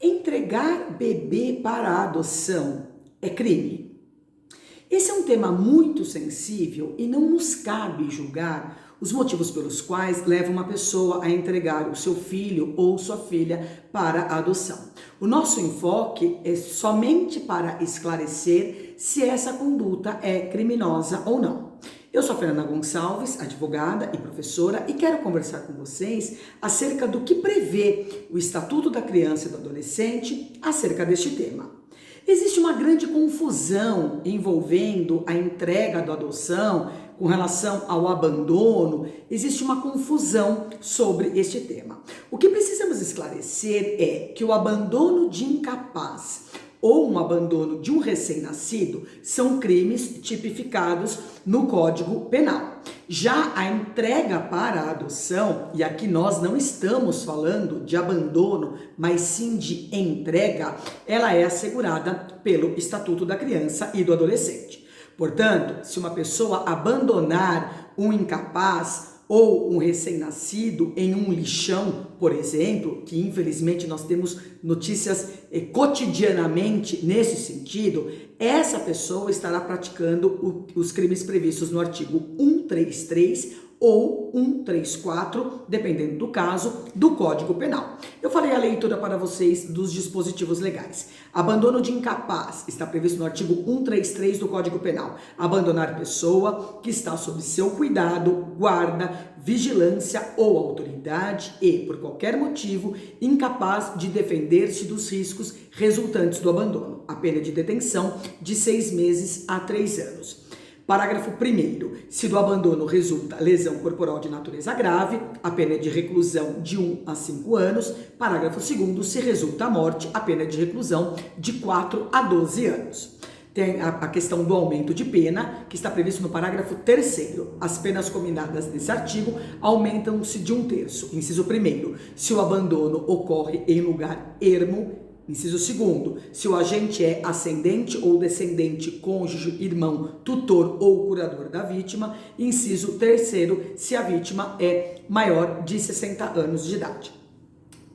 Entregar bebê para a adoção é crime? Esse é um tema muito sensível e não nos cabe julgar os motivos pelos quais levam uma pessoa a entregar o seu filho ou sua filha para a adoção. O nosso enfoque é somente para esclarecer se essa conduta é criminosa ou não. Eu sou a Fernanda Gonçalves, advogada e professora, e quero conversar com vocês acerca do que prevê o Estatuto da Criança e do Adolescente acerca deste tema. Existe uma grande confusão envolvendo a entrega da adoção com relação ao abandono, existe uma confusão sobre este tema. O que precisamos esclarecer é que o abandono de incapaz ou um abandono de um recém-nascido são crimes tipificados no Código Penal. Já a entrega para a adoção, e aqui nós não estamos falando de abandono, mas sim de entrega, ela é assegurada pelo Estatuto da Criança e do Adolescente. Portanto, se uma pessoa abandonar um incapaz ou um recém-nascido em um lixão, por exemplo, que infelizmente nós temos notícias cotidianamente nesse sentido, essa pessoa estará praticando os crimes previstos no artigo 133 ou 134, dependendo do caso, do Código Penal. Eu farei a leitura para vocês dos dispositivos legais. Abandono de incapaz está previsto no artigo 133 do Código Penal. Abandonar pessoa que está sob seu cuidado, guarda, vigilância ou autoridade e, por qualquer motivo, incapaz de defender-se dos riscos resultantes do abandono. A pena de detenção de 6 meses a 3 anos. Parágrafo 1º. Se do abandono resulta lesão corporal de natureza grave, a pena é de reclusão de 1 a 5 anos. Parágrafo 2º. Se resulta a morte, a pena é de reclusão de 4 a 12 anos. Tem a questão do aumento de pena, que está previsto no parágrafo 3º. As penas combinadas nesse artigo aumentam-se de 1/3. Inciso 1º. Se o abandono ocorre em lugar ermo. Inciso 2º, se o agente é ascendente ou descendente, cônjuge, irmão, tutor ou curador da vítima. Inciso 3º, se a vítima é maior de 60 anos de idade.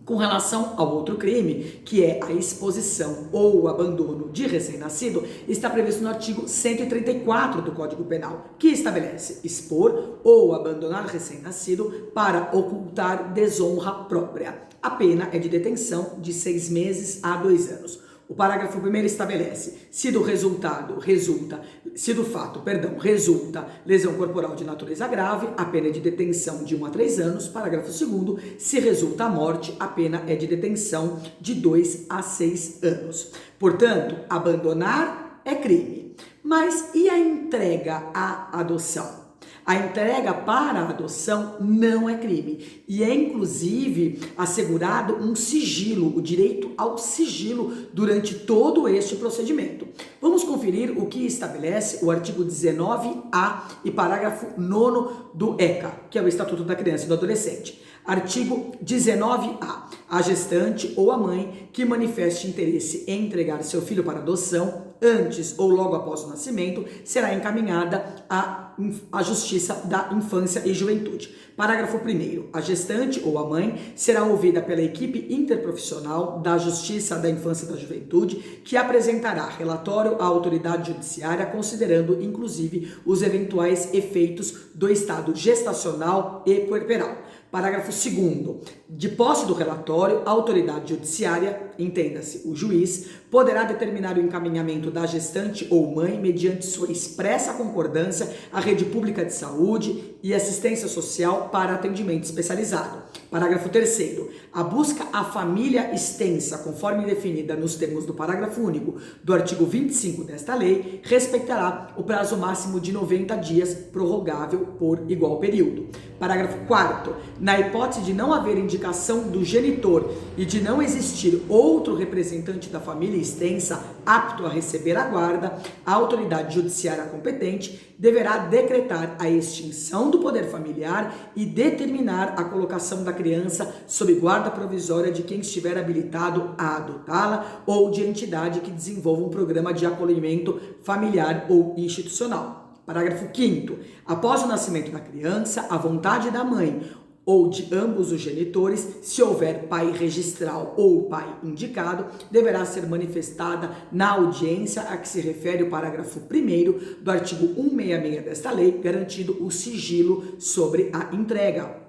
Com relação ao outro crime, que é a exposição ou o abandono de recém-nascido, está previsto no artigo 134 do Código Penal, que estabelece expor ou abandonar recém-nascido para ocultar desonra própria. A pena é de detenção de 6 meses a 2 anos. O parágrafo 1º estabelece, se do fato resulta lesão corporal de natureza grave, a pena é de detenção de 1 a 3 anos. Parágrafo 2º, se resulta a morte, a pena é de detenção de 2 a 6 anos. Portanto, abandonar é crime. Mas e a entrega à adoção? A entrega para a adoção não é crime e é inclusive assegurado um sigilo, o direito ao sigilo durante todo este procedimento. Vamos conferir o que estabelece o artigo 19A e parágrafo 9º do ECA, que é o Estatuto da Criança e do Adolescente. Artigo 19A. A gestante ou a mãe que manifeste interesse em entregar seu filho para adoção antes ou logo após o nascimento será encaminhada à Justiça da Infância e Juventude. Parágrafo 1º. A gestante ou a mãe será ouvida pela equipe interprofissional da Justiça da Infância e da Juventude, que apresentará relatório à autoridade judiciária, considerando inclusive os eventuais efeitos do estado gestacional e puerperal. Parágrafo 2º. De posse do relatório, a autoridade judiciária, entenda-se o juiz, poderá determinar o encaminhamento da gestante ou mãe mediante sua expressa concordância à rede pública de saúde e assistência social para atendimento especializado. Parágrafo 3º. A busca à família extensa, conforme definida nos termos do parágrafo único do artigo 25 desta lei, respeitará o prazo máximo de 90 dias, prorrogável por igual período. Parágrafo 4º. Na hipótese de não haver indicação do genitor e de não existir outro representante da família extensa apto a receber a guarda, a autoridade judiciária competente deverá decretar a extinção do poder familiar e determinar a colocação da criança sob guarda provisória de quem estiver habilitado a adotá-la ou de entidade que desenvolva um programa de acolhimento familiar ou institucional. Parágrafo 5º. Após o nascimento da criança, a vontade da mãe ou de ambos os genitores, se houver pai registral ou pai indicado, deverá ser manifestada na audiência a que se refere o parágrafo 1º do artigo 166 desta lei, garantido o sigilo sobre a entrega.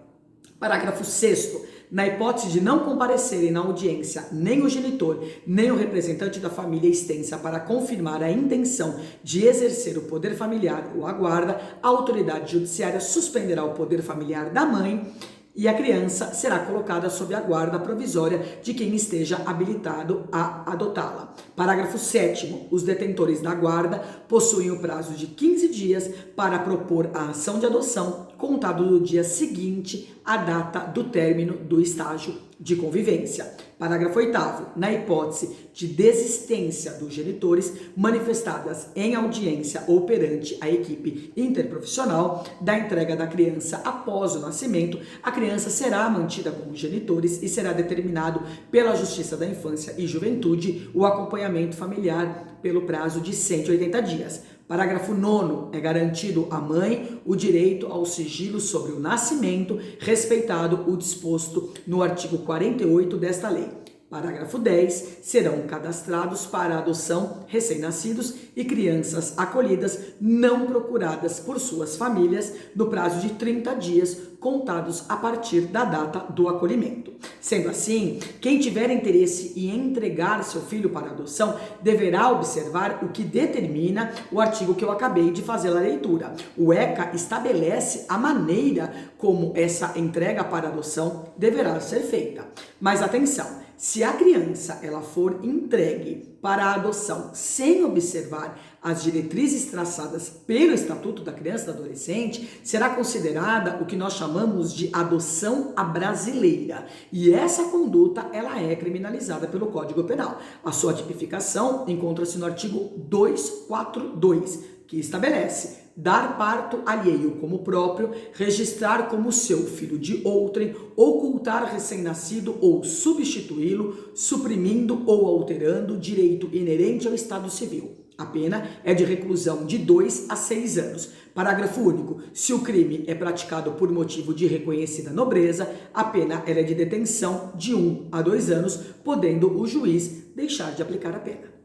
Parágrafo 6º. Na hipótese de não comparecerem na audiência nem o genitor, nem o representante da família extensa para confirmar a intenção de exercer o poder familiar ou a guarda, a autoridade judiciária suspenderá o poder familiar da mãe e a criança será colocada sob a guarda provisória de quem esteja habilitado a adotá-la. Parágrafo 7º. Os detentores da guarda possuem o prazo de 15 dias para propor a ação de adoção, contado do dia seguinte à data do término do estágio de convivência. Parágrafo 8º. Na hipótese de desistência dos genitores manifestadas em audiência ou perante a equipe interprofissional da entrega da criança após o nascimento, a criança será mantida com os genitores e será determinado pela Justiça da Infância e Juventude o acompanhamento familiar pelo prazo de 180 dias. Parágrafo 9º. É garantido à mãe o direito ao sigilo sobre o nascimento, respeitado o disposto no artigo 48 desta lei. Parágrafo 10. Serão cadastrados para adoção recém-nascidos e crianças acolhidas não procuradas por suas famílias no prazo de 30 dias, contados a partir da data do acolhimento. Sendo assim, quem tiver interesse em entregar seu filho para adoção deverá observar o que determina o artigo que eu acabei de fazer a leitura. O ECA estabelece a maneira como essa entrega para adoção deverá ser feita. Mas atenção! Se a criança ela for entregue para a adoção sem observar as diretrizes traçadas pelo Estatuto da Criança e do Adolescente, será considerada o que nós chamamos de adoção à brasileira. E essa conduta ela é criminalizada pelo Código Penal. A sua tipificação encontra-se no artigo 242, que estabelece dar parto alheio como próprio, registrar como seu filho de outrem, ocultar recém-nascido ou substituí-lo, suprimindo ou alterando direito inerente ao Estado Civil. A pena é de reclusão de 2 a 6 anos. Parágrafo único. Se o crime é praticado por motivo de reconhecida nobreza, a pena é de detenção de 1 a 2 anos, podendo o juiz deixar de aplicar a pena.